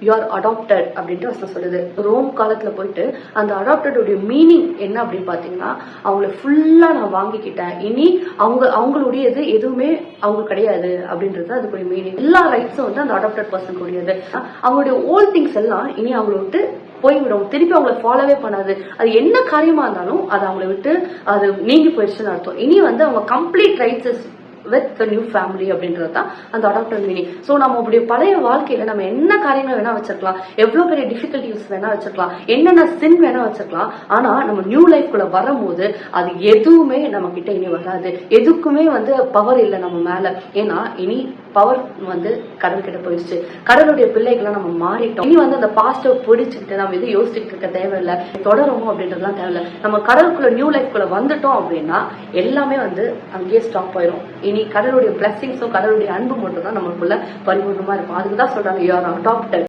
You are adapted அப்படின்ட்டு வசனம் சொல்லுது. ரோம் காலத்துல போயிட்டு அந்த அடாப்டடுடைய மீனிங் என்ன அப்படின்னு பாத்தீங்கன்னா, அவங்களை ஃபுல்லா நான் வாங்கிக்கிட்டேன், இனி அவங்களுடையது எதுவுமே அவங்க கிடையாது அப்படின்றது அதுக்குரிய மீனிங். எல்லா ரைட்ஸும் வந்து அந்த அடாப்டட் பர்சன் கூடியது. அவங்களுடைய ஓல்ட் திங்ஸ் எல்லாம் இனி அவங்களை விட்டு போய்விடும், திருப்பி அவங்களை ஃபாலோவே பண்ணாது. அது என்ன காரியமா இருந்தாலும் அது அவங்களை விட்டு அது நீங்கி போயிடுச்சுன்னு அர்த்தம். இனி வந்து அவங்க complete rights with new family அப்படின்றது தான் அந்த அடாப்டட் மீனிங். ஸோ நம்ம அப்படி பழைய வாழ்க்கையில நம்ம என்ன காரியங்கள் வேணா வச்சிருக்கலாம், எவ்வளவு பெரிய டிஃபிகல்டிஸ் வேணா வச்சிருக்கலாம், என்னென்ன சின் வேணா வச்சிருக்கலாம். ஆனா நம்ம நியூ லைஃப்குள்ள வரும்போது அது எதுவுமே நம்ம கிட்ட இனி வராது. எதுக்குமே வந்து பவர் இல்லை நம்ம மேல. ஏன்னா இனி பவர் வந்து கடல் கிட்ட போயிடுச்சு. கடலுடைய பிள்ளைகளை நம்ம மாறிட்டோம். இனி வந்து அந்த பாஸ்டை பிடிச்சிட்டு நம்ம எதுவும் யோசிச்சுட்டு இருக்க தேவையில்லை, தொடரும் அப்படின்றதுலாம் தேவையில்லை. நம்ம கடலுக்குள்ள நியூ லைஃப்குள்ள வந்துட்டோம் அப்படின்னா எல்லாமே வந்து அங்கேயே ஸ்டாப் ஆயிரும். இனி கடலுடைய பிளஸிங்ஸும் கடலுடைய அன்பு மட்டும் தான் நமக்குள்ள பரிபூர்ணமா இருக்கும். அதுக்குதான் சொல்றாங்க யூ ஆர் அடாப்டட்.